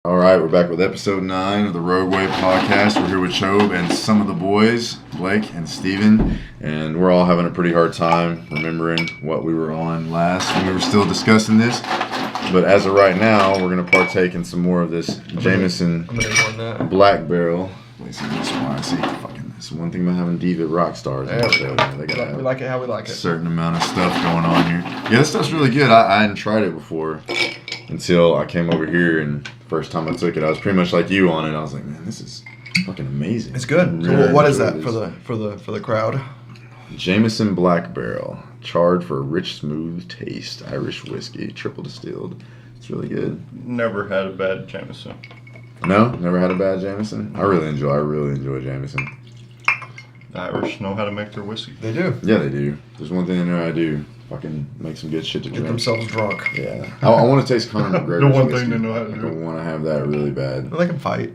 All right, we're back with episode 9 of the Rogue Way podcast. We're here with Ceob and some of the boys, Blake and Steven, and we're all having a pretty hard time remembering what we were on last when we were still discussing this. But as of right now, we're going to partake in some more of this Jameson Black Barrel. This one thing about having diva rock stars. They like it how we like it. Certain amount of stuff going on here. Yeah, this stuff's really good. I hadn't tried it before until I came over here, and the first time I took it, I was pretty much like you on it. I was like, man, this is fucking amazing. It's good. So what is that for the crowd? Jameson Black Barrel, charred for a rich, smooth taste. Irish whiskey, triple distilled. It's really good. Never had a bad Jameson. No, never had a bad Jameson. I really enjoy Jameson. The Irish know how to make their whiskey. They do. Yeah, they do. There's one thing they know how to do. Fucking make some good shit to drink. Get themselves drunk. Yeah. I want to taste Conor McGregor's The one whiskey. thing they know how to do. I want to have that really bad. They can fight.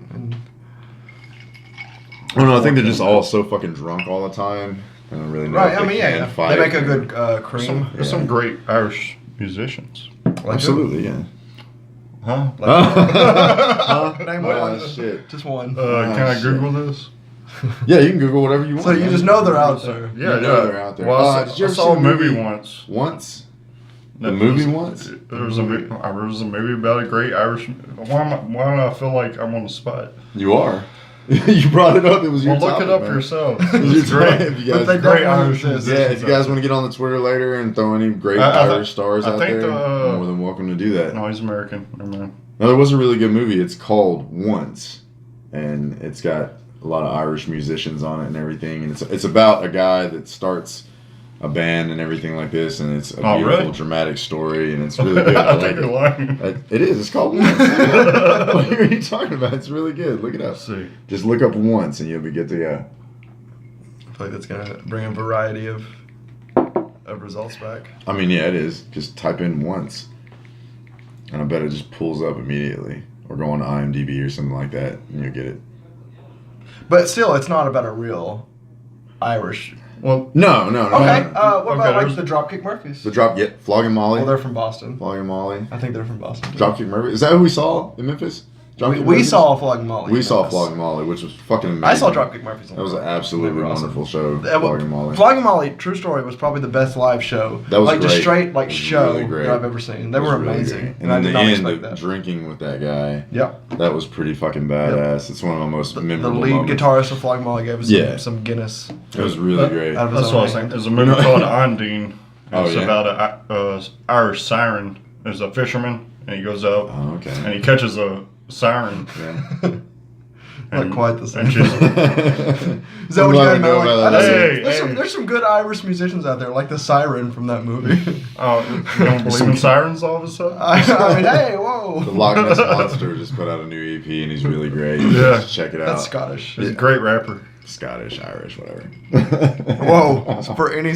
Oh no, I think they're just all so fucking drunk all the time. I don't really know. Right, if I mean, yeah. fight. They make a good cream. There's some great Irish musicians. Absolutely, yeah. Huh? Name Oh, one. shit. Just one. Can I Google this? Yeah, you can Google whatever you want. So you just know they're out there. Yeah, they're out there. Well, Did I you ever saw see a the movie movie? once. Once? The That movie was- once? There was a movie about a great Irish. Why do I feel like I'm on the spot? You are. You brought it up. It was your Well, look topic, it up man. yourself. It was It's your great. topic. You But guys, they Great definitely Irish exist. yeah, if you guys want to get on the Twitter later and throw any great Irish stars out there, you're more than welcome to do that. No, he's American. Never mind. No, there was a really good movie. It's called Once, and it's got a lot of Irish musicians on it and everything. And it's about a guy that starts a band and everything like this, and it's a beautiful, really? dramatic story, and it's really good. I I think like you're lying. it is. It's called Once. What are you talking about? It's really good. Look it up. Let's see. Just look up Once, and you'll be good to go. I feel like that's gonna bring a variety of results back. I mean, yeah, it is. Just type in Once, and I bet it just pulls up immediately. Or go on to IMDb or something like that, and you'll get it. But still, it's not about a real Irish. Well, No. Okay. What about like there's- the Dropkick Murphys? The drop, yeah, Flogging Molly. Well, they're from Boston. Flogging Molly. I think they're from Boston. Dropkick Murphy. Is that who we saw in Memphis? Dropkick We Murphys? saw Flogging Molly. We in saw Memphis. Flogging Molly, which was fucking amazing. I saw Dropkick Murphys. That was an absolutely They were awesome. wonderful show. Yeah, well, Flogging Molly. Flogging Molly, true story, was probably the best live show. That was like just great. straight It was show really great. that I've ever seen. They It was were really amazing, great. and I in did the not end, expect the that. drinking with that guy. Yep. That was pretty fucking badass. It's one of my most The memorable lead moments. guitarist of Flogging Molly gave us Yeah. some Guinness. It was really great. Out of his that's own what I was hand. saying. There's a movie called Ondine. Oh, It's yeah? about a Irish siren. There's a fisherman, and he goes out Oh, okay. and he catches a siren. Yeah. Not quite the same. and she's- Is that what you got in mind? Like, I know Hey, there's some good Irish musicians out there, like the Siren from that movie. Oh, you don't believe in sirens all of a sudden? I mean, hey, The whoa. Loch Ness Monster just put out a new EP, and he's really great. Yeah. Just check it out. That's Scottish. He's a great rapper. Scottish, Irish, whatever. Whoa. So for any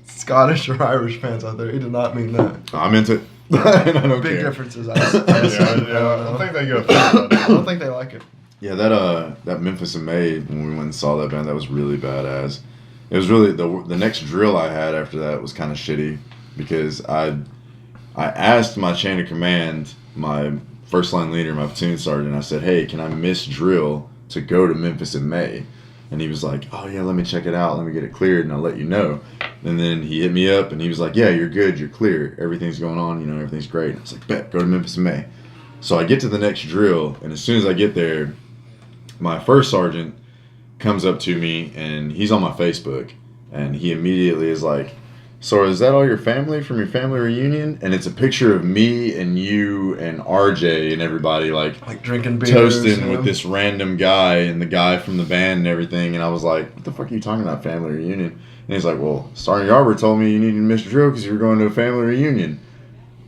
Scottish or Irish fans out there, he did not mean that. I'm into it. I don't Big care. differences. I I think they get offended by I that. don't think they like it. Yeah, that Memphis in May when we went and saw that band, that was really badass. It was really the next drill I had after that was kind of shitty because I asked my chain of command, my first line leader, my platoon sergeant. I said, "Hey, can I miss drill to go to Memphis in May?" And he was like, "Oh yeah, let me check it out. Let me get it cleared, and I'll let you know." And then he hit me up, and he was like, "Yeah, you're good. You're clear. Everything's going on. You know, everything's great." I was like, "Bet, go to Memphis in May." So I get to the next drill, and as soon as I get there, my first sergeant comes up to me, and he's on my Facebook, and he immediately is like, "So is that all your family from your family reunion?" And it's a picture of me and you and RJ and everybody like drinking beers. toasting with this random guy and the guy from the band and everything. And I was like, "What the fuck are you talking about, family reunion?" And he's like, "Well, Sergeant Yarborough told me you needed to miss drill because you were going to a family reunion."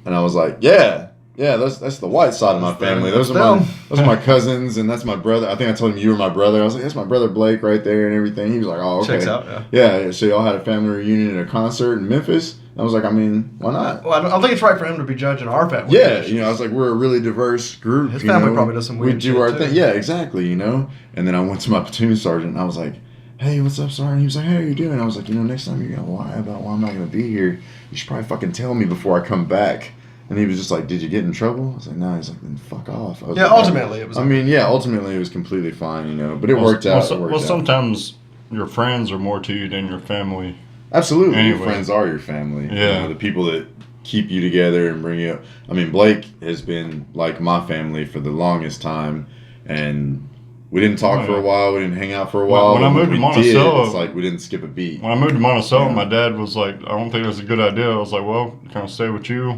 And I was like, "Yeah, that's the white side of my family. Those are my cousins, and that's my brother." I think I told him you were my brother. I was like, "That's my brother Blake right there," and everything. He was like, "Oh, okay." Checks out, yeah. Yeah, so y'all had a family reunion at a concert in Memphis. I was like, I mean, why not? Well, I don't think it's right for him to be judging our family. Yeah, you know, I was like, we're a really diverse group. His you family know? probably does some weird We do shit, our too. thing. Yeah, exactly, you know? And then I went to my platoon sergeant, and I was like, "Hey, what's up, Sergeant?" He was like, "Hey, how you doing?" I was like, "You know, next time you're going to lie about why I'm not going to be here, you should probably fucking tell me before I come back." And he was just like, "Did you get in trouble?" I was like, "No." He's like, "Then fuck off." I was Yeah, like, ultimately, it was. I mean, yeah, ultimately it was completely fine, you know. But it worked out. It worked out. Sometimes your friends are more to you than your family. Absolutely, Anyway. your friends are your family. Yeah. You know, the people that keep you together and bring you up. I mean, Blake has been like my family for the longest time, and we didn't talk for a while. We didn't hang out for a while. When I moved to we Monticello, it's like we didn't skip a beat. When I moved to Monticello, Yeah. my dad was like, "I don't think that's a good idea." I was like, "Well, can I stay with you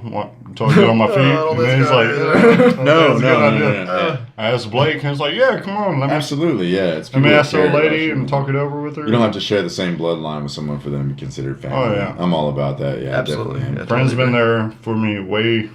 until I get on my feet?" Oh, And that's then he's good like, idea. No, "That's a no, good no, idea." no. I asked Blake, and he was like, "Yeah, come on, let me Absolutely, yeah. It's let me people that ask the care old about lady you. and talk it over with her." You don't have to share the same bloodline with someone for them to be considered family. Oh, yeah. I'm all about that. Yeah, Absolutely. definitely. Yeah. Friends been there for me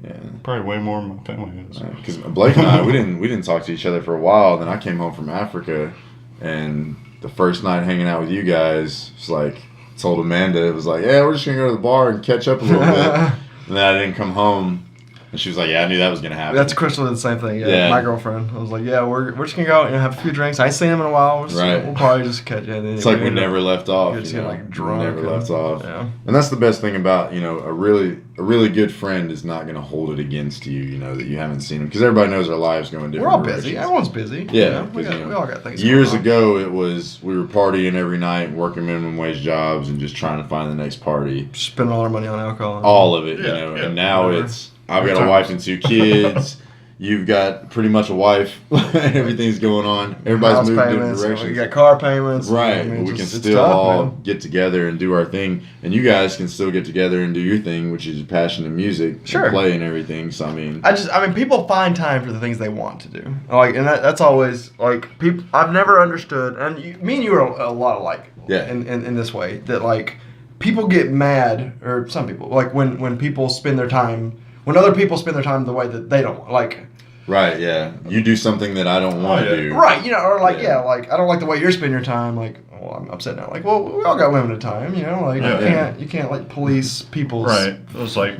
Yeah. probably way more than my family is. Because Blake and I, we didn't talk to each other for a while. Then I came home from Africa, and the first night hanging out with you guys, it's like told Amanda, it was like, "Yeah, we're just gonna go to the bar and catch up a little bit." And then I didn't come home, and she was like, "Yeah, I knew that was gonna happen." That's Crystal did the same thing. Yeah, Yeah. my girlfriend. I was like, yeah, we're just gonna go out and have a few drinks. I ain't seen him in a while. Right. We'll probably just catch it. It's like we never left off. You're just you know? getting like drunk. We never left off. Yeah. And that's the best thing about, you know, a really good friend is not going to hold it against you, you know, that you haven't seen them. Because everybody knows our lives going different We're all directions. busy. Everyone's busy. Yeah, we 'cause, you know, all got things. Years going on. ago, it was we were partying every night, working minimum wage jobs, and just trying to find the next party. Spending all our money on alcohol. All of it, you Yeah, know. yeah, And now whatever. it's I've got a wife and 2 kids. You've got pretty much a wife. Everything's going on. Everybody's House moving payments, different directions. We got car payments. Right, I mean, we can it's still tough, all man. get together and do our thing, and you guys can still get together and do your thing, which is your passion in music, Sure. and play and everything. So I mean, I mean, people find time for the things they want to do. Like, and that's always like people. I've never understood, and me and you are a lot alike. Yeah. In this way, that like people get mad, or some people like when people spend their time, when other people spend their time the way that they don't like. right? Yeah, you do something that I don't want to Oh, yeah. do. Right, you know, or like, Yeah. like, I don't like the way you're spending your time. Like, well, I'm upset now. Like, well, we all got limited time, you know. Like, Yeah. you can't like police people's. Right. It was like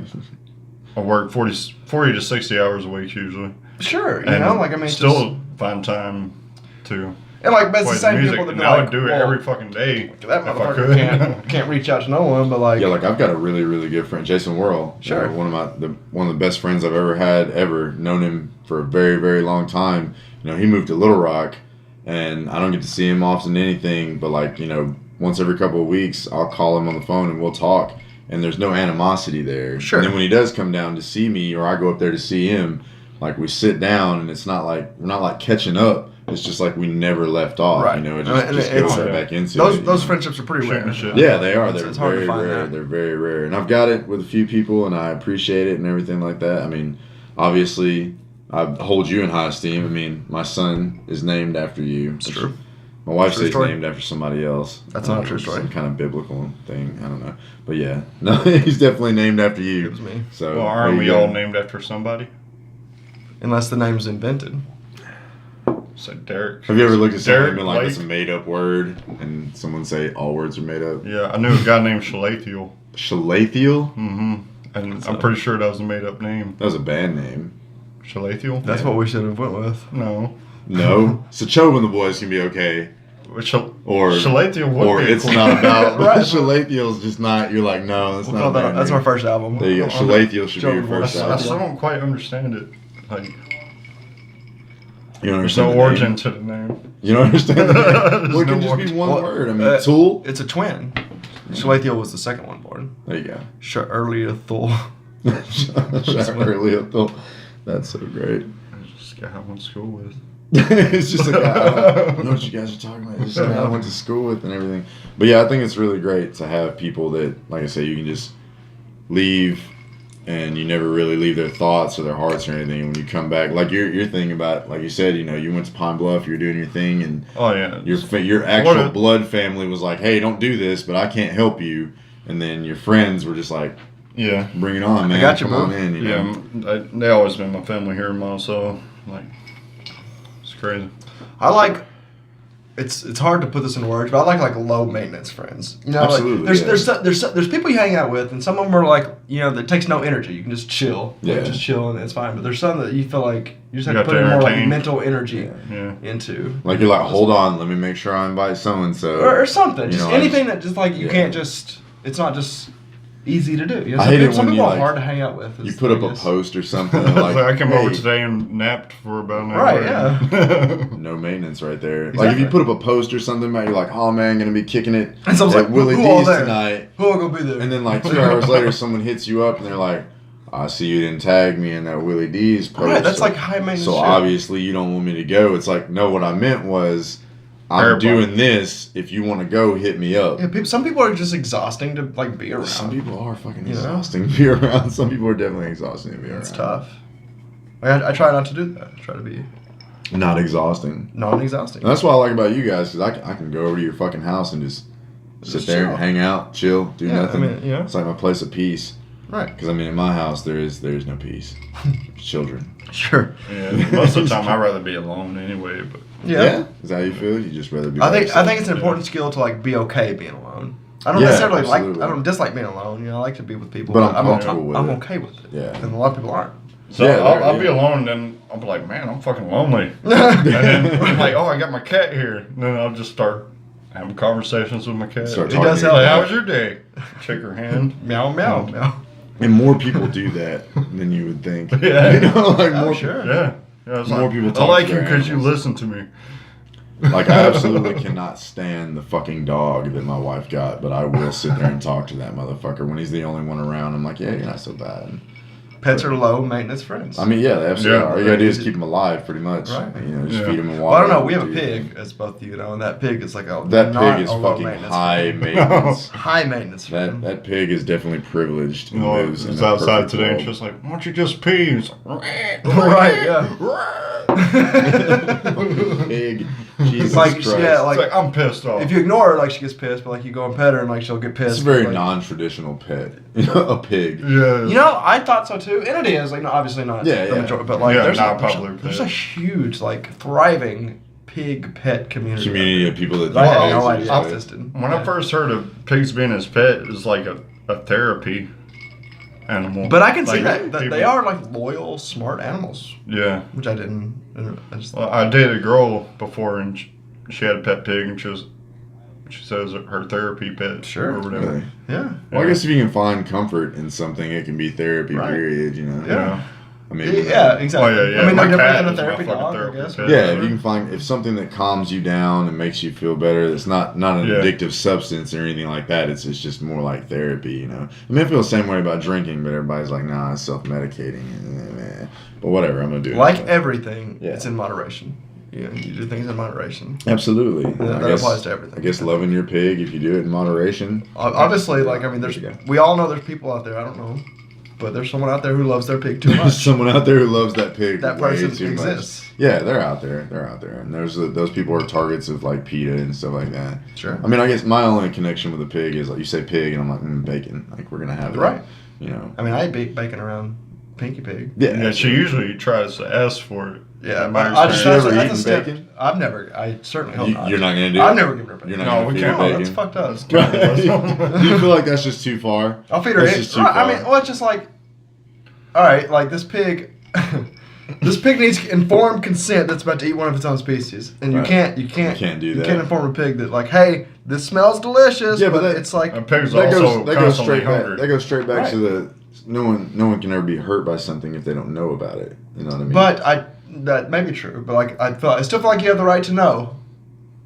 I work 40 to 60 hours a week usually. Sure, you And know, like I mean, still find time to and like, but it's play the same music. people that And be I like, would do it well, every fucking day that if I motherfucker could. can't reach out to no one, but like, Yeah, like I've got a really good friend, Jason Worrell. Sure. One of the best friends I've ever had, known him for a very long time. You know, he moved to Little Rock, and I don't get to see him often anything, but like, you know, once every couple of weeks, I'll call him on the phone and we'll talk, and there's no animosity there. Sure. And then when he does come down to see me, or I go up there to see him, like we sit down, and it's not like we're not like catching up. It's just like we never left off. Right. You know, it And just it's- goes right yeah. back into those it. those you know? friendships are pretty Shooting rare. the shit. Yeah, they are. They're It's hard to very find rare. that. They're very rare. And I've got it with a few people, and I appreciate it and everything like that. I mean, obviously, I hold you in high esteem. I mean, my son is named after you. It's true. My wife True says story. named after somebody else. That's not a true It's story. Some kind of biblical thing. I don't know. But yeah, no, he's definitely named after you. It was me. So Well, there aren't you we go. all named after somebody? Unless the name's invented. So Derek. Have you ever looked at something Derek and been like, Blake? "That's a made-up word," and someone say all words are made up? Yeah, I knew a guy named Shalathiel. Shalathiel? Mm-hmm. And I'm pretty sure that was a made up name. That was a band name. Shalathiel? That's what we should have went with. No. No. So Chob and the boys can be okay. Or Shalathiel would or be a it's cool not about Right. Shalathiel's just not. You're like, no, that's We'll not. call a that, band that's name. our first album. There you go. Shalathiel should be your Chob first Boys. I album. still don't quite understand it. Like, You don't there's understand no the origin name? to the name. You don't understand the name? There's Well, it no can just be origin. one Well, word. I mean, Tool. It's a twin. Shalathiel was the second one born. There you go. Shalathiel. Shalathiel. That's so great. This guy I went to school with. It's just like I don't know what you guys are talking about. It's just a guy I went to school with and everything. But yeah, I think it's really great to have people that, like I say, you can just leave and you never really leave their thoughts or their hearts or anything. And when you come back, like your thing about, like you said, you know, you went to Pine Bluff, you were doing your thing, and Oh, yeah. your actual What a- blood family was like, hey, don't do this, but I can't help you. And then your friends were just like, Yeah. bring it on, man. got you, Come on bro. in. You know? Yeah, they always been my family here in Monticello. Like, it's crazy. I like. It's hard to put this in words, but I like low maintenance friends. You know, Absolutely, like yeah. there's people you hang out with, and some of them are like, you know, that takes no energy. You can just chill, Yeah. just chill, and it's fine. But there's some that you feel like you just have You to got put to in more like entertain. mental energy Yeah. into, Like you're like, hold on, let me make sure I invite so and so. or something, You just know, anything that just like you yeah. can't just. It's not just easy to do. You know, I hate it some when people you, are like, hard to hang out with. You put up a post or something. And Like, like, I came hey, over today and napped for about an hour. Right, yeah. No maintenance right there. Exactly. Like if you put up a post or something about you're like, oh man, gonna be kicking it And someone's at like, Willie who all D's there? tonight. Who are gonna be there? And then like 2 hours later, someone hits you up and they're like, I see you didn't tag me in that Willie D's post. Right, that's so, like high maintenance. So shit. obviously you don't want me to go. It's like, no, what I meant was, I'm Everybody. doing this. If you want to go, hit me up. Yeah, some people are just exhausting to like be around. Some people are fucking You know? exhausting to be around. Some people are definitely exhausting to be around. It's tough. Like, I try not to do that. I try to be Not exhausting. non-exhausting. And that's what I like about you guys, because I can go over to your fucking house and just sit there chill. and hang out, chill, do Yeah, nothing. I mean, you know. It's like my place of peace. Right. Because I mean, in my house there is no peace. Children. Sure. Yeah, most of the time I'd rather be alone anyway. But Yeah. Is that how you feel? You just rather be. I by think yourself? it's an important skill to like be okay being alone. I don't Yeah, necessarily absolutely. I don't dislike being alone. You know, I like to be with people. But I'm I'm comfortable with I'm it. okay with it. Yeah. And a lot of people aren't. so Yeah, I'll be yeah. alone, and then I'll be like, man, I'm fucking lonely. And then I'm like, oh, I got my cat here. And then I'll just start having conversations with my cat. Start It talking does to help. your Like, cat. how was your day? Shake her hand. Meow meow meow. And more people do that than you would think. Yeah. You know, like Oh, more sure. Yeah. Yeah, it's More like, people I talk like to you their because you animals. listen to me. Like, I absolutely cannot stand the fucking dog that my wife got, but I will sit there and talk to that motherfucker when he's the only one around. I'm like, yeah, you're not so bad. Pets are low maintenance friends. I mean, yeah, they absolutely Yeah. are. All you gotta do is keep them alive, pretty much. Right. You know, just Yeah. feed them and well, water. I don't know. We have a do pig, as both of you know, and that pig is like a That not pig is a low fucking maintenance high friend. maintenance. High maintenance That friend. that pig is definitely privileged. You know, and I lives in was a outside perfect today and world. she was like, why don't you just pee? And it's like, Right, yeah. Pig. Jesus Like, Christ. yeah, It's like, I'm pissed off. If you ignore her, like she gets pissed, but like you go and pet her and like she'll get pissed. It's a very like, non-traditional pet. You know, a pig. yeah. You know, I thought so too, and it is like no, obviously not. Yeah, the yeah. majority, but like Yeah, there's, not a, popular there's a pet. huge like thriving pig pet community. Community of people that I had pigs no are idea just- it existed. When I first heard of pigs being his pet, it was like a therapy animal. But I can see Like, that they people- are like loyal, smart animals, Yeah. which I didn't. I just Well, I dated a girl before, and she had a pet pig, and she says her therapy pet. Sure. Or whatever. Really? yeah. Well, I guess if you can find comfort in something, it can be therapy. Right. Period. You know. Yeah. I mean. Yeah, exactly. Oh, yeah. I mean, My no different cat than a is my therapy fucking dog, therapy I guess. pet. Yeah, if you can find if something that calms you down and makes you feel better, that's not an Yeah. addictive substance or anything like that. It's just more like therapy, you know. I mean, I feel the same way about drinking, but everybody's like, nah, it's self-medicating. But whatever, I'm gonna do it. Like anyway. everything, Yeah. it's in moderation. You do things in moderation. Absolutely. That I guess, applies to everything. I guess loving your pig, if you do it in moderation. Obviously, like I mean, There you go. we all know there's people out there. I don't know, but there's someone out there who loves their pig too There's much. someone out there who loves that pig. That way person too exists. Much. Yeah, they're out there. They're out there, and those people are targets of like PETA and stuff like that. Sure. I mean, I guess my only connection with a pig is like you say pig, and I'm like bacon. Like we're gonna have that. Right. You know. I mean, I ate bacon around Pinky Pig. Yeah, she usually tries to ask for it. Yeah, In my but I just Have you experience. ever that's a eaten step. bacon? I've never. I certainly hope not. You're not gonna do it. I've never given her bacon. You're not No, gonna we feed can't. her Oh, bacon. that's fucked up. Do you feel like that's just too far? I'll feed her. That's egg- just too right, I far. mean, well, it's just like, all right, like this pig. This pig needs informed consent that's about to eat one of its own species, and you Right. can't You can't do You that. can't inform a pig that like, hey, this smells delicious. Yeah, but but that- it's like A pig's That also goes constantly straight back. hungry. That goes straight back Right. to the no one can ever be hurt by something if they don't know about it. You know what I mean? But that may be true, but like I still feel like you have the right to know.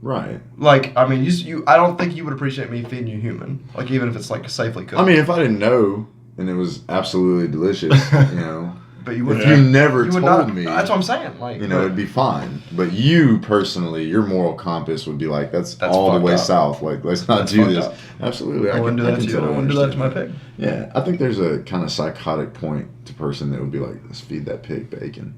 right. Like I mean, you I don't think you would appreciate me feeding you human, like even if it's like safely cooked. I mean, if I didn't know and it was absolutely delicious, you know, but you would. if you never You told would not. me, That's what I'm saying. Like you know, it'd be fine. But you personally, your moral compass would be like, that's That's all the fucked way up. south. Like, let's not That's do fucked this. up. Absolutely, I wouldn't do that can to you. I totally wouldn't do that to my understand pig. Yeah, I think there's a kind of psychotic point to person that would be like, let's feed that pig bacon.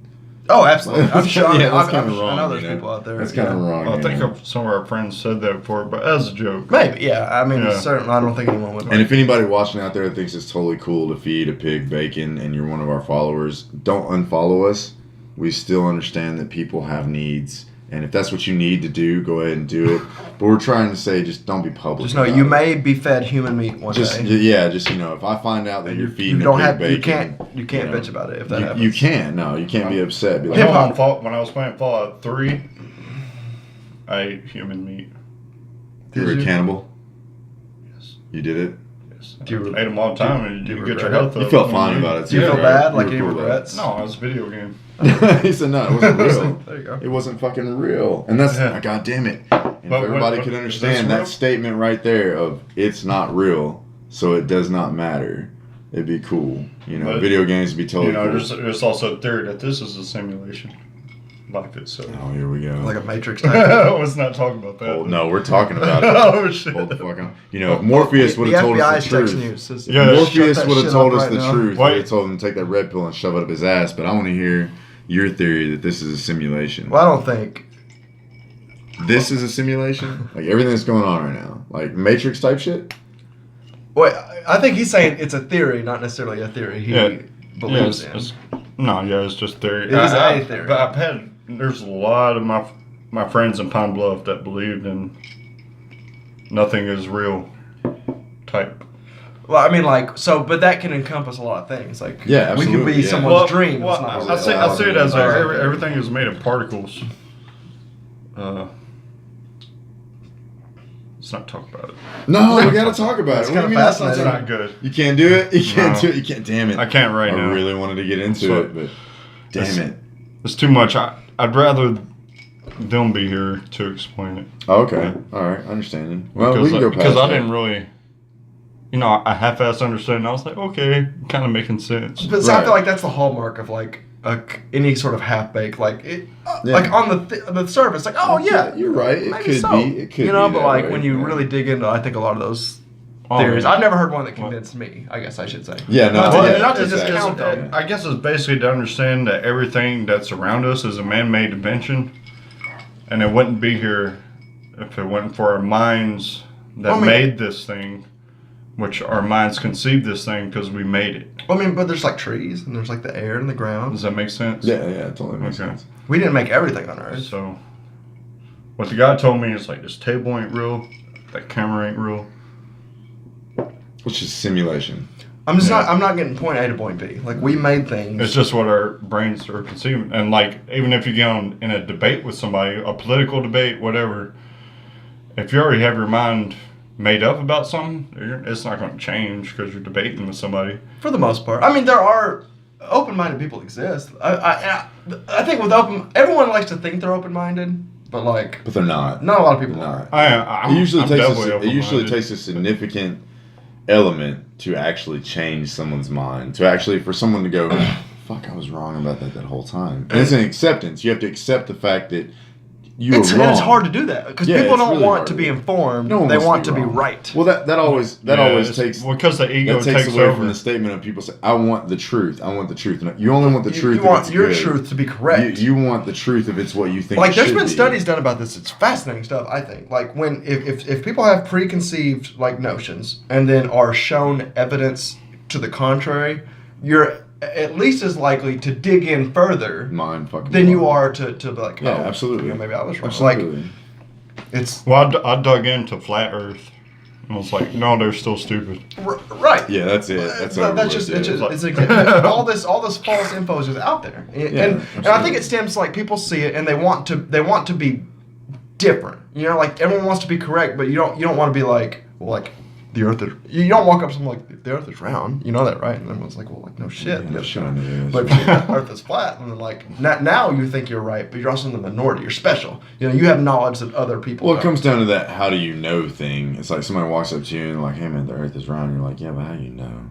Oh, absolutely. I'm sure. Yeah, that's I'm kinda wrong, I know there's you know? people out there. That's kind of wrong. I you think know? some of our friends said that before, but as a joke. Maybe, yeah. I mean, Yeah. certainly, I don't think anyone would. And if anybody watching out there thinks it's totally cool to feed a pig bacon and you're one of our followers, don't unfollow us. We still understand that people have needs. And if that's what you need to do, go ahead and do it. But we're trying to say just don't be public. just know about you it. may be fed human meat one Just day. yeah, just you know, if I find out that And you're you feeding don't a pig have. bacon, You can't know, bitch about it if that you, happens. you can't. No, you can't be upset. Be like, Hip When hop. I was playing Fallout 3, I ate human meat. you were a Did you? cannibal. Yes. You did it. Yes. Do you- ate them all the time, and do you you get your regret health You up. felt fine about it. Do you too, feel right? bad? You Like were any cool with regrets? No, it was a video game. that. He said no, it wasn't real. There you go. It wasn't fucking real, and that's Yeah. God damn it. And But if everybody what- could is understand this that real? statement right there of it's not real, so it does not matter. It'd be cool, you know. But, Video games would be totally You know, cool. there's also a theory that this is a simulation. Like it, so. Oh, here we go. Like a Matrix type. Let's not talk about that. Oh, no, we're talking about it. Oh, shit. Hold the fuck on. You know, if Morpheus would have told us the texting truth. you. Says, Yeah, shut Morpheus that would have shit told up us right the now. truth. Wait. He told him to take that red pill and shove it up his ass. But I want to hear your theory that this is a simulation. Well, I don't think. This is a simulation? Like everything that's going on right now. Like Matrix type shit? Wait, I think he's saying it's a theory, not necessarily a theory he believes in. It's just theory. It is a theory. But there's a lot of my friends in Pine Bluff that believed in nothing is real type. Well, I mean, like, so, but that can encompass a lot of things. Like, Yeah, we could absolutely, be yeah. someone's dream. Well, It's not I real. see it as like Right. everything is made of particles. Let's not talk about it. No, we gotta talk about It's it. What do kinda you mean that's It's fascinating. not good. You can't do it? You can't No. do it? You can't, damn it. I can't right now. I really wanted to get into So- it, but damn it. It's too much. I'd rather them be here to explain it. Oh, okay. Alright, I understand it. Well, we can go past because I that. didn't really, I half-assed understand. I was like, okay, kind of making sense. But so I Right. feel like that's the hallmark of like any sort of half baked, like it, Yeah. like on the surface, like oh yeah, You're right. It maybe could so. be. It could you know, be but that like way, when you yeah. really dig into, I think a lot of those Oh, theories. yeah. I've never heard one that convinced me. I guess I should say. Yeah, no, Not to, yeah, not to exactly. discount them. I guess it's basically to understand that everything that's around us is a man-made invention, and it wouldn't be here if it wasn't for our minds that Well, I mean- made this thing, which our minds conceived this thing because we made it. I mean, but there's like trees and there's like the air and the ground. Does that make sense? Yeah, it totally makes Okay. sense. We didn't make everything on Earth. So, what the guy told me is like, this table ain't real, that camera ain't real. Which is simulation. I'm just Yeah. not. I'm not getting point A to point B. Like we made things. It's just what our brains are conceiving. And like, even if you get on in a debate with somebody, a political debate, whatever, if you already have your mind made up about something, it's not going to change because you're debating with somebody. For the most part. I mean, there are open-minded people exist. I think with everyone likes to think they're open-minded, but like But they're not. not a lot of people They're are. I'm, It usually I'm takes definitely it usually open-minded. takes a significant element to actually change someone's mind. To actually for someone to go, fuck, I was wrong about that whole time. And it's an acceptance. You have to accept the fact that you were wrong. It's hard to do that because Yeah, people it's don't really want hard to to be do. informed. No one They wants want to to be be wrong. right. Well, that always it's- takes well, because the ego that takes takes away over. from the statement of people say, I want the truth. I want the truth. And you only want the truth. You if want it's your good. truth to be correct. You want the truth if it's what you think. Like it there's should been be. studies done about this. It's fascinating stuff. I think. Like when if people have preconceived like notions and then are shown evidence to the contrary, you're at least as likely to dig in further Mind fucking. than you blown. are to be like, Yeah, oh, absolutely. you know, maybe I was wrong. Absolutely. Like it's Well, I dug into flat Earth, and I was like, no, they're still stupid. right. Yeah, that's it. That's But over that's with, just, yeah. it's just Like- it's all this false info is just out there, and, Yeah, and I think absolutely. it stems like people see it and they want to be different. You know, like everyone wants to be correct, but you don't want to be like, well, like the Earth is. You don't walk up to someone like the Earth is round. You know that, right? And everyone's like, well, like no shit. Yeah, the Earth's shit, round. it is. But the Earth is flat, and then like now you think you're right, but you're also in the minority. You're special. You know, you have knowledge that other people. Well, it don't. comes down to that how do you know thing. It's like somebody walks up to you and like, hey man, the earth is round. And you're like, yeah, but how do you know?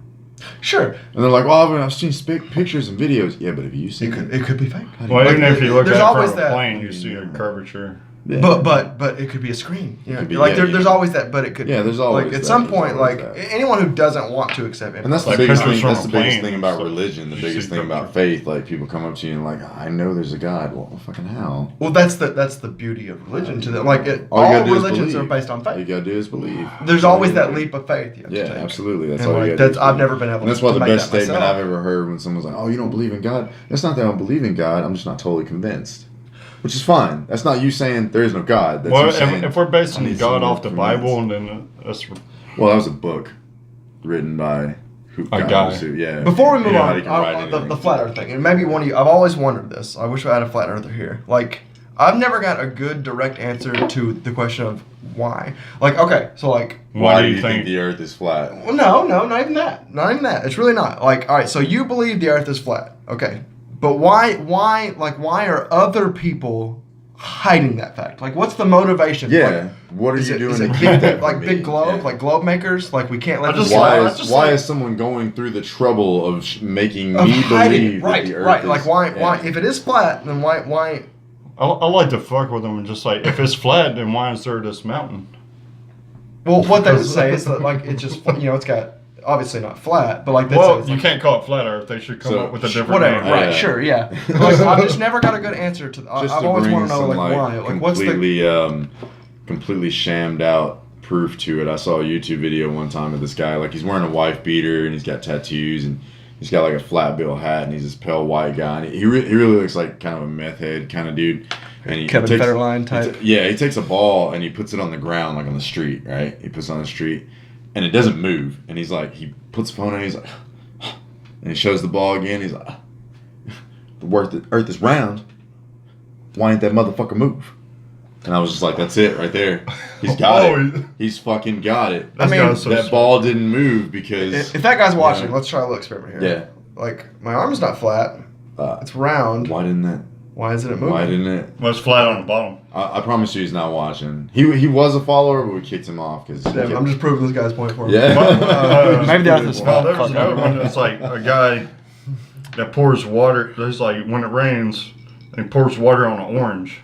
Sure, And they're like, well, I've seen pictures and videos. Yeah, but have you seen it could be fake. Well, even if you look there's at it always from a that- plane, you see a curvature. Yeah. But it could be a screen. You know? Could be, like yeah, there's yeah. always that. But it could. Yeah, there's always like at that, some there's point, always like that. anyone who doesn't want to accept it. And that's the Like biggest pictures thing. from That's a the biggest plane thing and about stuff. religion. The You biggest see thing about pictures. faith. Like people come up to you and like, I know there's a God. Well, fucking how? Well, that's the beauty of religion to them. Like All you all gotta do is religions are believe. based on All you faith. gotta do is believe. There's always that leap of faith you have Yeah, to take. absolutely. That's And all you like gotta do. that's is I've believe. never been able And that's to why the make best that statement myself. I've ever heard when someone's like, "Oh, you don't believe in God." That's not that I don't believe in God. I'm just not totally convinced, which is fine. That's not you saying there is no God. That's Well, you saying, if we're I basing need God some off the more Bible, convinced. then that's Well, that was a book written by A God guy. knows who, yeah. Before we move You know how on, he can write the anything. flat Earth thing, and maybe one of you. I've always wondered this. I wish I had a flat earther here. Like I've never got a good direct answer to the question of why. Like, okay, so like, Why do you think the Earth is flat? well, no, not even that. Not even that. It's really not. Like, all right, so you believe the Earth is flat, okay, but why are other people hiding that fact? Like, what's the motivation? Yeah. Like, What are you doing to big, keep that from big being? globe, Yeah. like globe makers? Like, we can't let I just this like- slide? Why is someone going through the trouble of making Of me hiding believe it. Right, that the Earth right. is... Like, why? yeah. If it is flat, then why? I like to fuck with them and just like, if it's flat, then why is there this mountain? Well, what they would say is that like it's just it's got obviously not flat, but like that's Well, you can't call it flat Earth. They should come So, up with a different whatever. name. Right? Yeah. Sure. Yeah. Like, I've just never got a good answer to. Just I've to always bring want to know some, like why. Like what's the completely shammed out proof to it. I saw a YouTube video one time of this guy, like he's wearing a wife beater and he's got tattoos and he's got like a flat bill hat and he's this pale white guy and he really looks like kind of a meth head kind of dude. And he Kevin takes, Federline type? He takes a ball and he puts it on the ground, like on the street, right? He puts it on the street and it doesn't move. And he's like, he puts the phone on, he's like, and he shows the ball again. He's like, the Earth is round. Why ain't that motherfucker move? And I was just like, that's it right there. He's got it. He's fucking got it. I mean, That ball didn't move because... If that guy's watching, let's try a little experiment here. Yeah. Like my arm's not flat; it's round. Why didn't that... Why isn't it moving? Why didn't it... Well, it's flat on the bottom. I promise you he's not watching. He was a follower, but we kicked him off because... Damn, I'm just proving this guy's point for him. Yeah. Maybe the Earth is Well, flat. there's another one that's like a guy that pours water. There's like when it rains, and he pours water on an orange.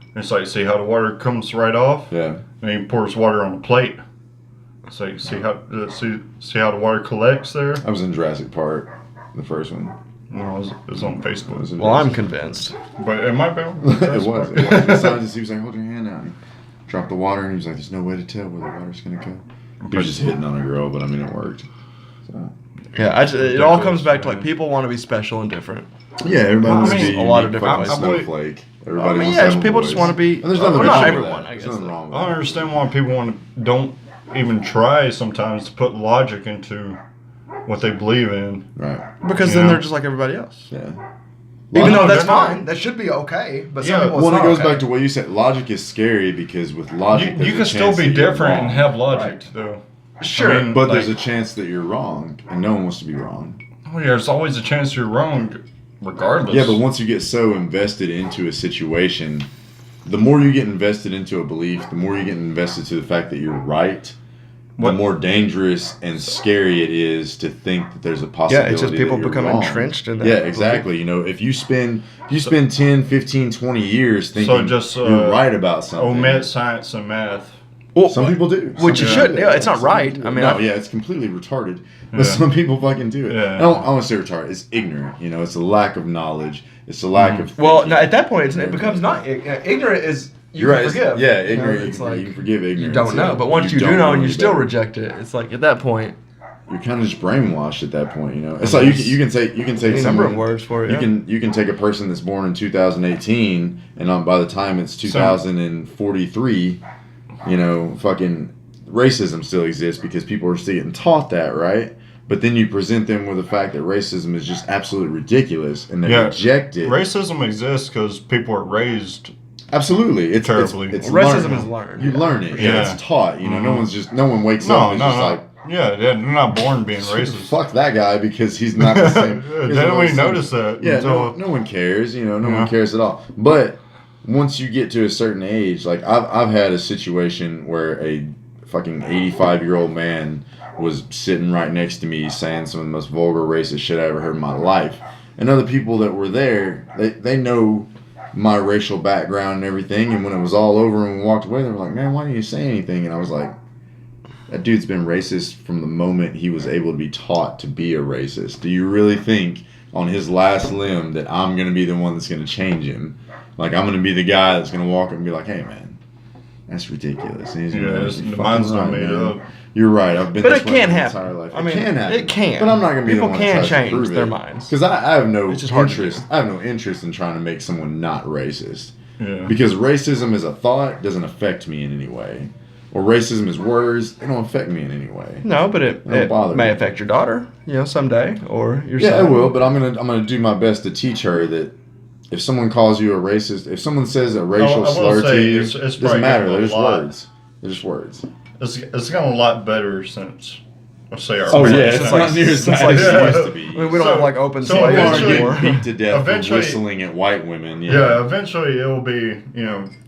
And it's like, see how the water comes right off? Yeah. And he pours water on a plate. It's like, see how the water collects there? I was in Jurassic Park, the first one. No, it was on Facebook. Well, I'm convinced. But it might be. It was. The scientist, he was like, hold your hand out. He dropped the water, and he was like, there's no way to tell where the water's going to go. He was just hitting on a girl, but I mean, it worked. So. Yeah, it all comes back to like people want to be special and different. Yeah, everybody wants to be a lot of unique different fucking ways. snowflake. Everybody I mean, wants yeah, to have a people just voice. want to be. And there's nothing well, wrong not with everyone, that. I guess. There's nothing wrong with I don't that. understand why people don't even try sometimes to put logic into what they believe in. Right. Because then they're just like everybody else. Yeah. Even though no, that's they're not. fine, that should be okay. But Yeah, some people, Well, it's it not goes okay. back to what you said. Logic is scary because with logic, You there's can a still chance be that you're different and wrong. have logic, Right. though. Sure, I mean, But like, there's a chance that you're wrong, and no one wants to be wrong. oh, yeah, there's always a chance you're wrong, regardless. Yeah, but once you get so invested into a situation, the more you get invested into a belief, the more you get invested to the fact that you're right, the more dangerous and scary it is to think that there's a possibility. Yeah, it's just people that you're become wrong. entrenched in that. Yeah, exactly. You know, if you spend 10, 15, 20 years thinking just, you're right about something. omit science and math. Well, Some people do. Which you Some shouldn't. people Yeah, it's not Some right. people I do. mean, no, I- yeah, it's completely retarded. But Yeah. some people fucking do it. Yeah. I don't want to say retarded. It's ignorant. You know, it's a lack of knowledge. It's a lack of. well, thinking. now at that point, it becomes not ignorant. Is you You're can right. forgive. Yeah, You know, ignorant. it's you, like you can forgive ignorance. you don't know, yeah. but once you do don't know and you any still better. reject it, it's like at that point. You're kind of just brainwashed at that point. You know, it's like you can take Any number of words for it. You can take a person that's born in 2018, and by the time it's 2043, you know, fucking racism still exists because people are still getting taught that, right? But then you present them with the fact that racism is just absolutely ridiculous, and they reject it. Racism exists because people are raised. Absolutely, it's Terribly. It's Racism learned. is learned. You learn it. Yeah. Yeah, it's taught. You know, no one wakes No, up and no, is just no. like, Yeah, they're not born being racist. fuck that guy because he's not the same. They don't even notice that. Yeah, until, no one cares. You know, no one cares at all. But once you get to a certain age, like I've had a situation where a fucking 85-year-old man was sitting right next to me saying some of the most vulgar racist shit I ever heard in my life. And other people that were there, they know my racial background and everything. And when it was all over and we walked away, they were like, man, why didn't you say anything? And I was like, that dude's been racist from the moment he was able to be taught to be a racist. Do you really think on his last limb that I'm going to be the one that's going to change him? Like, I'm going to be the guy that's going to walk up and be like, hey, man, that's ridiculous. And he's gonna be like, the "You're mind's fucking not right, made man. up. You're right. I've been But this it way can my happen. entire life. I mean, it can happen. it can. But I'm not going to be People the one can that tries change to prove their it. minds. Because I have no It's just hard to interest. do. I have no interest in trying to make someone not racist. Yeah. Because racism as a thought doesn't affect me in any way. Or racism as words, they don't affect me in any way. No, but it bother may me. affect your daughter, someday, or your Yeah, son. it will, but I'm gonna do my best to teach her that if someone calls you a racist, if someone says a racial I will slur to say you, it's it doesn't probably matter. gotten a There's lot. words. There's words. It's gotten a lot better since, let's say, our Oh parents. yeah, it's not near as since, bad like, as yeah. it used to be. I mean, we don't have like open so slavery People aren't eventually- getting anymore. beat to death for Eventually- whistling at white women. Yeah, eventually it'll be,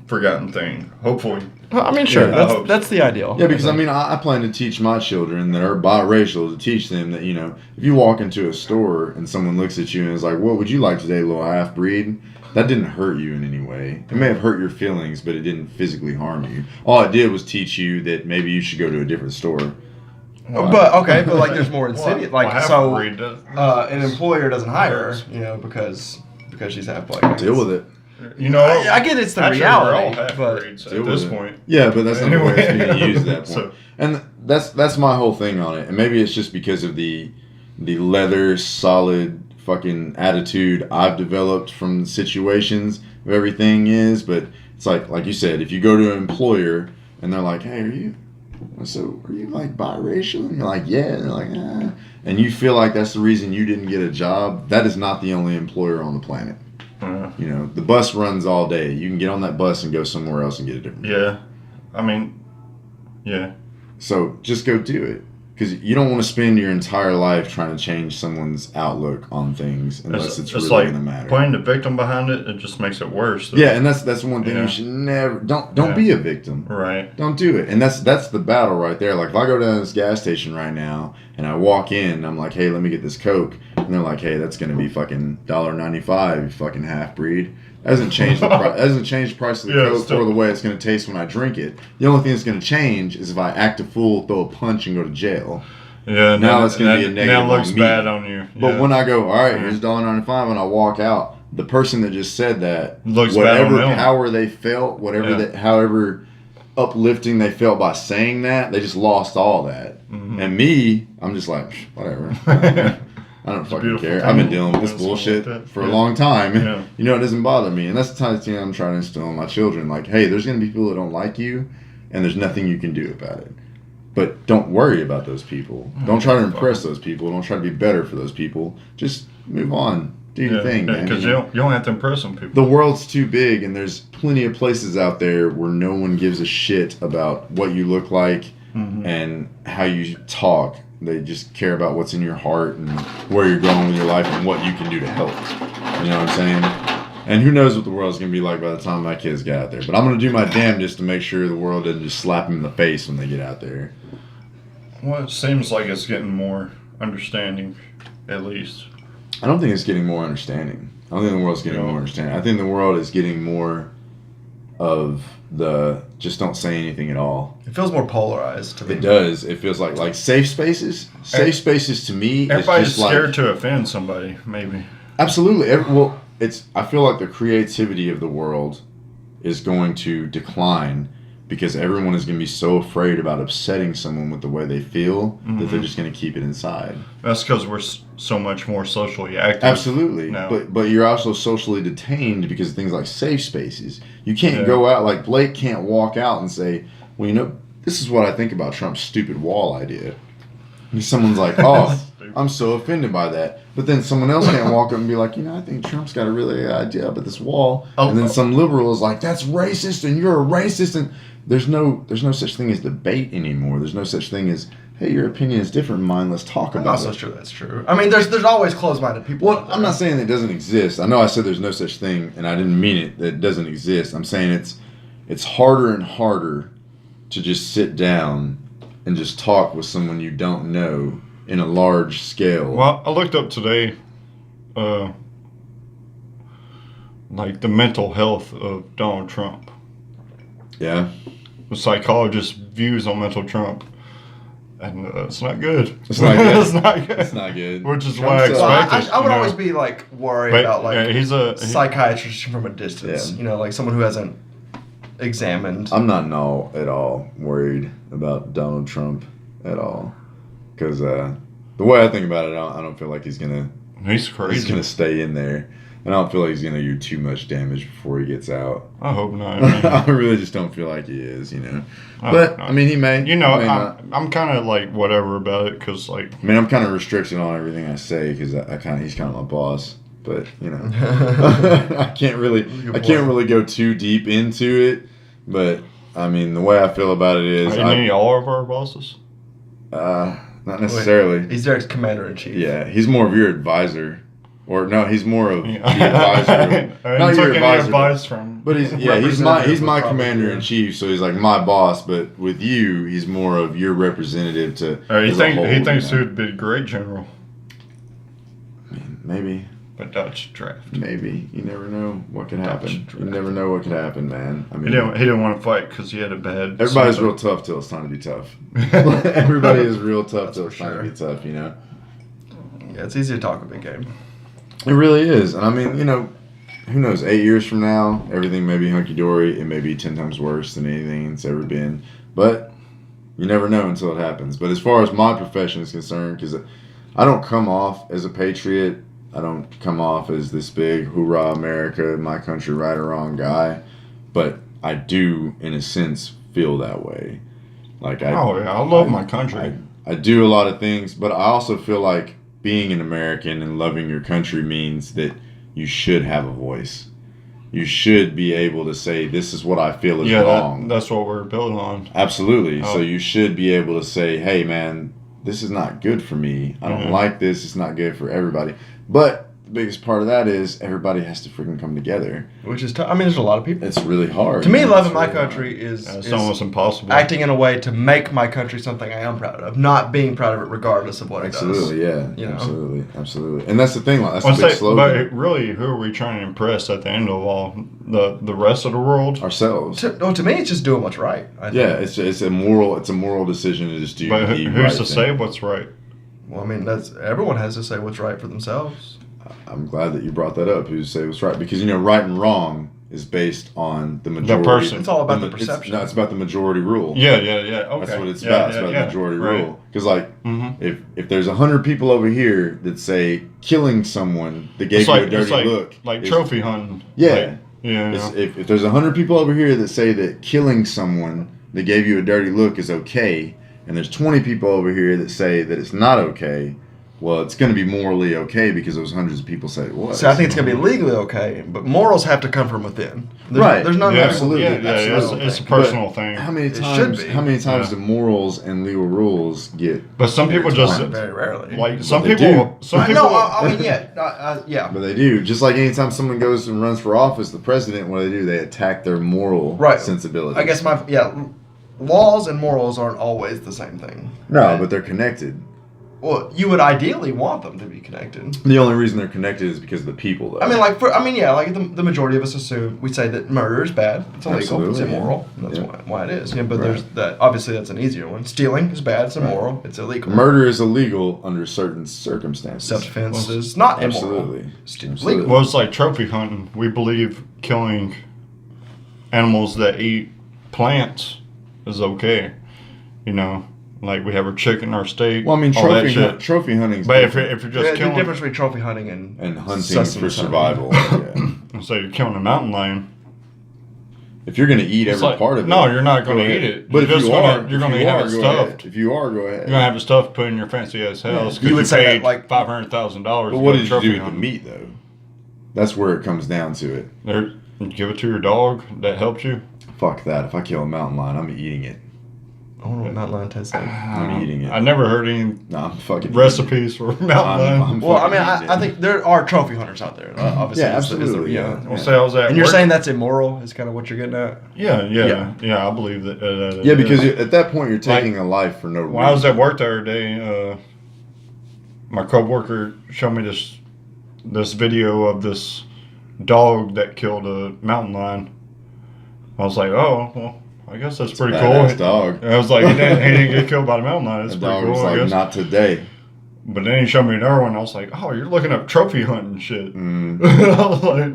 forgotten thing. Hopefully. I mean, sure, Yeah, I hope that's the ideal. Yeah, because I mean, I plan to teach my children that are biracial to teach them that if you walk into a store and someone looks at you and is like, "What would you like today, little half breed?" That didn't hurt you in any way. It may have hurt your feelings, but it didn't physically harm you. All it did was teach you that maybe you should go to a different store. But okay, but like there's more insidious. Well, Like half so, breed does- an employer doesn't hire her, because she's half black. Deal with it. I get it's the actually, reality, we're all half but breeds Deal at with this it. point. Yeah, but that's not the way it's Anyway. being used at that point. So- And that's my whole thing on it. And maybe it's just because of the leather solid fucking attitude I've developed from situations of everything is. But it's like you said, if you go to an employer and they're like, "Hey, are you like biracial?" And you're like, "Yeah," and they're like, "Ah," and you feel like that's the reason you didn't get a job. That is not the only employer on the planet. Yeah. The bus runs all day. You can get on that bus and go somewhere else and get a different job. Yeah. I mean, yeah. So just go do it. Because you don't want to spend your entire life trying to change someone's outlook on things unless it's really like going to matter. playing the victim behind it. It just makes it worse. Yeah, and that's one thing Yeah. you should never don't Yeah. be a victim. Right. Don't do it. And that's the battle right there. Like if I go down to this gas station right now and I walk in, and I'm like, "Hey, let me get this Coke," and they're like, "Hey, that's going to be fucking $1.95, you fucking half breed." That doesn't change the price. That doesn't change the price of the Yeah, Coke still- or the way it's going to taste when I drink it. The only thing that's going to change is if I act a fool, throw a punch, and go to jail. Yeah. Now it's gonna be a negative Now it looks on me. bad on you. But Yeah. when I go, all right, here's $1.95, and I walk out, the person that just said that, Looks bad on whatever them. power they felt, whatever Yeah. that, however uplifting they felt by saying that, they just lost all that. Mhm. And me, I'm just like, whatever. I don't fucking beautiful care. thing. I've been dealing with this Doing something bullshit like that. for a Yeah. long time. Yeah. It doesn't bother me. And that's the type of thing I'm trying to instill in my children. Like, hey, there's going to be people that don't like you, and there's nothing you can do about it. But don't worry about those people. Don't try to impress those people. Don't try to be better for those people. Just move on. Do your thing, man. Because you don't have to impress some people. The world's too big, and there's plenty of places out there where no one gives a shit about what you look like Mhm. and how you talk. They just care about what's in your heart and where you're going with your life and what you can do to help. You know what I'm saying? And who knows what the world's going to be like by the time my kids get out there. But I'm going to do my damnedest to make sure the world doesn't just slap them in the face when they get out there. Well, it seems like it's getting more understanding, at least. I don't think it's getting more understanding. I don't think the world's getting more understanding. I think the world is getting more of the just don't say anything at all. it feels more polarized to me. It does. It feels like safe spaces. Safe spaces to me is Everybody's just like scared to offend somebody, maybe. absolutely. I feel like the creativity of the world is going to decline because everyone is going to be so afraid about upsetting someone with the way they feel that they're just going to keep it inside. That's because we're so much more socially active. Absolutely. No. But you're also socially detained because of things like safe spaces. You can't Yeah. go out, like Blake can't walk out and say, well, this is what I think about Trump's stupid wall idea. And someone's like, oh, I'm so offended by that. But then someone else can't walk up and be like, I think Trump's got a really good idea about this wall. And then some liberal is like, that's racist and you're a racist. And there's no such thing as debate anymore. There's no such thing as, hey, your opinion is different than mine. Let's talk I'm about not it. so sure that's true. I mean, there's always closed-minded people. Well, out there. I'm not saying it doesn't exist. I know I said there's no such thing, and I didn't mean it, that it doesn't exist. I'm saying it's harder and harder to just sit down and just talk with someone you don't know in a large scale. Well, I looked up today, like the mental health of Donald Trump. Yeah. The psychologist's views on mental Trump. And it's not good. It's not good. It's not good. It's not good. Which is Trump's why I a- Well, expected. I would you know. always be like worried But, about like yeah, he's a psychiatrist from a distance. Yeah. Like someone who hasn't examined. I'm not at all worried about Donald Trump at all. Because the way I think about it, I don't feel like he's gonna crazy. stay in there. And I don't feel like he's gonna do too much damage before he gets out. I hope not. I mean, I really just don't feel like he is, I But hope not. I mean, he may. You know, he may not. I'm kind of like whatever about it because like I mean, I'm kind of restricted on everything I say because he's kind of my boss. but I can't really go too deep into it. But I mean, the way I feel about it is, Are you all of our bosses? Not necessarily. He's their commander-in-chief. Yeah, he's more of your advisor. Or no, he's more of the advisor. Not your advice from. But he's my commander in chief, so he's like my boss. But with you, he's more of your representative to. He thinks he would be a great general. I mean, maybe. But Dutch draft. Maybe you never know what could happen. You never know what could happen, man. I mean, he didn't want to fight because he had a bad. Everybody's real tough till it's time to be tough. Everybody is real tough till it's time to be tough. Yeah, it's easy to talk a big game. It really is. And I mean, who knows, 8 years from now, everything may be hunky-dory. It may be 10 times worse than anything it's ever been. But you never know until it happens. But as far as my profession is concerned, because I don't come off as a patriot. I don't come off as this big, hoorah, America, my country, right or wrong guy. But I do, in a sense, feel that way. Like I love my country. I do a lot of things, but I also feel like being an American and loving your country means that you should have a voice. You should be able to say, this is what I feel is wrong. That's what we're built on. Absolutely. So you should be able to say, hey, man, this is not good for me. I don't like this. It's not good for everybody. But the biggest part of that is everybody has to freaking come together. Which is tough. I mean, there's a lot of people. It's really hard. To me, loving my country is almost impossible. Acting in a way to make my country something I am proud of, not being proud of it regardless of what it does. Absolutely. And that's the thing. That's the big slogan. But really, who are we trying to impress at the end of all? The rest of the world? Ourselves. To me, it's just doing what's right. I think. Yeah, it's a moral decision to just do. But who's to say what's right? Well, I mean, everyone has to say what's right for themselves. I'm glad that you brought that up. Who say what's right? Because right and wrong is based on the majority. The person. It's all about the perception. It's about the majority rule. Yeah. Okay. That's what it's about. It's about the majority rule. Because if there's 100 people over here that say killing someone that gave you a dirty look, like trophy hunting. Yeah. If there's 100 people over here that say that killing someone that gave you a dirty look is okay, and there's 20 people over here that say that it's not okay, well, it's going to be morally okay because those hundreds of people say it was. So I think it's going to be legally okay, but morals have to come from within. There's not absolutely. It's a personal thing. How many times do morals and legal rules get? But some people just very rarely. Like some people. Yeah. But they do. Just like anytime someone goes and runs for office, the president, what do? They attack their moral sensibility. I guess laws and morals aren't always the same thing. No, but they're connected. Well, you would ideally want them to be connected. The only reason they're connected is because of the people, though. I mean, the majority of us assume we say that murder is bad. It's illegal. It's immoral. That's why it is. But there's that. Obviously, that's an easier one. Stealing is bad. It's immoral. It's illegal. Murder is illegal under certain circumstances. Self-defense is not immoral. Absolutely. Well, it's like trophy hunting. We believe killing animals that eat plants is okay. Like we have our chicken, our steak. Well, I mean, trophy hunting. But if you're just killing, the difference between trophy hunting and hunting for survival. So you're killing a mountain lion. If you're going to eat every part of it, no, you're not going to eat it. But you're going to have it stuffed. If you are, go ahead. You're going to have it stuffed, put in your fancy ass house. You would say paid that like $500,000. But what did you do with the meat, though? That's where it comes down to it. Give it to your dog that helped you. Fuck that! If I kill a mountain lion, I'm eating it. I wonder what mountain lion tastes like. I'm eating it. I never heard any I'm fucking recipes for mountain lion. Well, I mean, I think there are trophy hunters out there. Obviously, yeah, absolutely. We'll say I was at and you're saying that's immoral is kind of what you're getting at? Yeah, I believe that. Because at that point you're taking a life for no reason. When I was at work the other day, my coworker showed me this video of this dog that killed a mountain lion. I was like, oh, well, I guess that's pretty cool. Dog. I was like, he didn't get killed by the mountain lion. That's pretty dog cool. Was like, not today. But then he showed me another one. I was like, oh, you're looking up trophy hunting shit. I was like,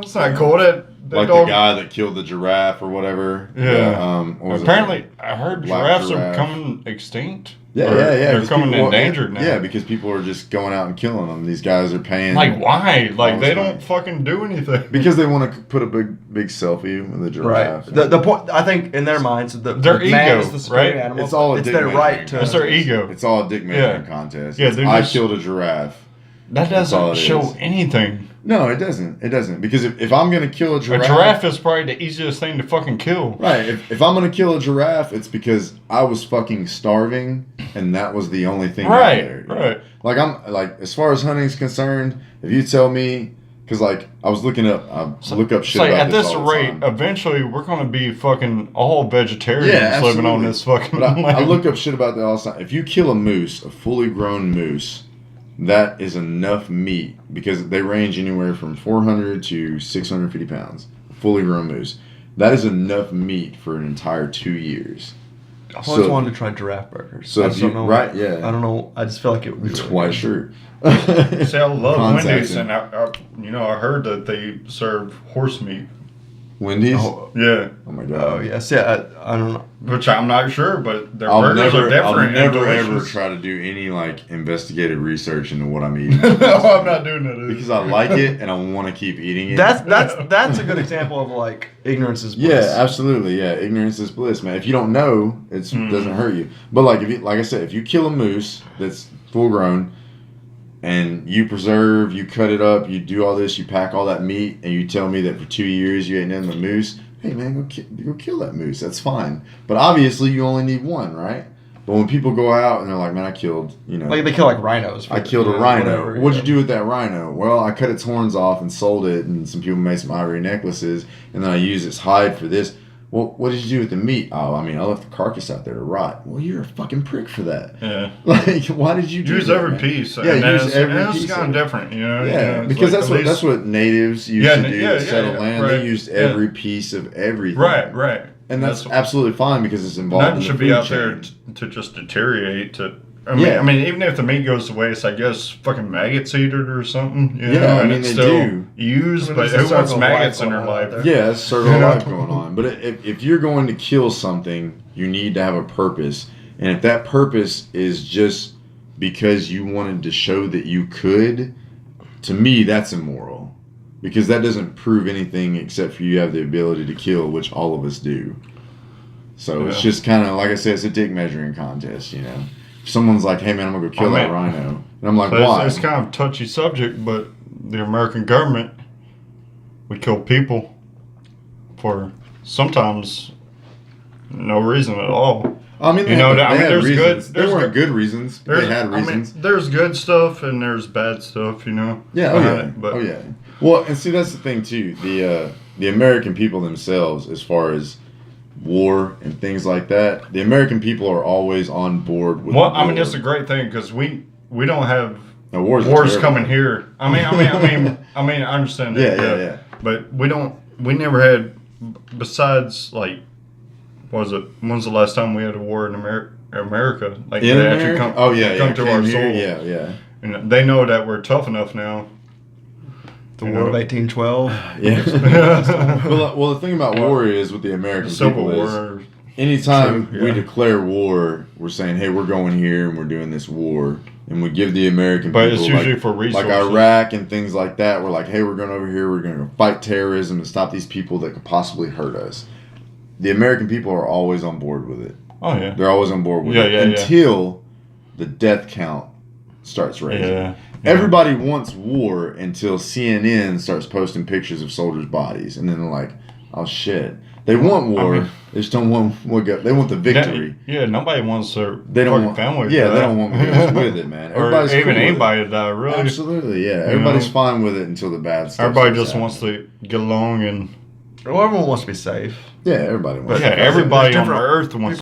that's not cool. That like dog, the guy that killed the giraffe or whatever. Yeah. Apparently, I heard giraffes are becoming extinct. Yeah. They're coming endangered now. Yeah, because people are just going out and killing them. These guys are paying. Like, why? Like, they don't fucking do anything. Because they want to put a big selfie with the giraffe. Right. The point, I think, in their minds, their man ego, is the superior right? animal. It's all a it's their right to. It's their ego. It's all a dick measuring contest. Yeah, I killed a giraffe. That doesn't show anything. No, it doesn't. It doesn't. Because if I'm going to kill a giraffe... A giraffe is probably the easiest thing to fucking kill. Right. If I'm going to kill a giraffe, it's because I was fucking starving and that was the only thing out there. Right. Like, as far as hunting's concerned, if you tell me... Because, like, I was looking up... look up shit about at this this all the rate, time. eventually we're going to be fucking all vegetarians living on this fucking But I land. look up shit about that all the time. If you kill a moose, a fully grown moose... That is enough meat because they range anywhere from 400 to 650 pounds. Fully grown moose. That is enough meat for an entire 2 years. I've always wanted to try giraffe burgers. So I just don't know. Right? Yeah. I don't know. I just feel like it would be It's really white good. shirt. See, I love Contact Wendy's, him. and I heard that they serve horse meat. Wendy's. Oh, Yeah, Oh my god. oh yes, yeah. I don't know. which I'm not sure, but their I'll burgers are different. I'll and never ever delicious. try to do any like investigative research into what I'm eating No, I'm not doing that. because I like it and I want to keep eating it. That's a good example of like ignorance is bliss. Yeah, absolutely. Yeah, ignorance is bliss, man. If you don't know, it doesn't hurt you. But like like I said, if you kill a moose that's full grown, and you preserve, you cut it up, you do all this, you pack all that meat, and you tell me that for 2 years you ain't nothing but moose. Hey man, go kill that moose. That's fine. But obviously you only need one, right? But when people go out and they're like, man, I killed, Like they kill like rhinos. I killed a rhino. What'd you do with that rhino? Well, I cut its horns off and sold it, and some people made some ivory necklaces, and then I used its hide for this. Well, what did you do with the meat? Oh, I mean, I left the carcass out there to rot. Well, you're a fucking prick for that. Yeah. Like, why did you do Use that, every man? piece. Yeah, and use every it's piece. kind of different, you know. Yeah, it's because like, that's what natives used to do to settle land. right, They used every piece of everything. Right. And that's absolutely fine because it's involved Nothing in the should be food out there chain. to just deteriorate. I mean, even if the meat goes to waste, I guess fucking maggots eat it or something. You Yeah, know, I and mean, it's they still do. used, I mean, but there's a who wants circle of maggots life in their going on out life? there. Yeah, that's sort of You know? life going on. But if you're going to kill something, you need to have a purpose. And if that purpose is just because you wanted to show that you could, to me, that's immoral. Because that doesn't prove anything except for you have the ability to kill, which all of us do. So it's just kind of, like I said, it's a dick measuring contest, you know. If someone's like, hey man, I'm going to go kill that rhino. And I'm like, But why? it's kind of a touchy subject, but the American government, we kill people for sometimes no reason at all. I mean, You know, they I mean, had there's reasons. good- There there's weren't good- good reasons. They had reasons. I mean, there's good stuff and there's bad stuff, you know. Yeah, oh yeah, But oh yeah. Well, and see, that's the thing too. The American people themselves, as far as war and things like that, the American people are always on board with. well, the I mean, war. it's a great thing because we don't have No, wars wars coming here. I mean, I understand that. Yeah. But we never had, besides like, when's the last time we had a war in America? Like In they America? actually come, Oh yeah, come yeah. to Came our here, soul. Yeah. And they know that we're tough enough now. The War of 1812. Yeah. well, the thing about war is with the American Civil people is War. anytime True, we yeah. declare war, we're saying, hey, we're going here and we're doing this war. And we give the American But people, it's usually like, for resources. like Iraq and things like that. We're like, hey, we're going over here. We're going to fight terrorism and stop these people that could possibly hurt us. The American people are always on board with it. Oh yeah. They're always on board with it Yeah. until the death count starts raising. Yeah. Everybody wants war until CNN starts posting pictures of soldiers' bodies, and then they're like, "Oh shit!" They want war. I mean, they just don't want. They want the victory. Yeah, nobody wants their They don't fucking want family. Yeah, to they die. don't want wars with it, man. or Everybody's even cool with it. anybody to die. Really. Absolutely, yeah. Everybody's know? fine with it until the bad stuff. Everybody starts just wants happening. to get along and. Well, everyone wants to be safe. Yeah, everybody wants. Yeah, to- everybody on different- Earth wants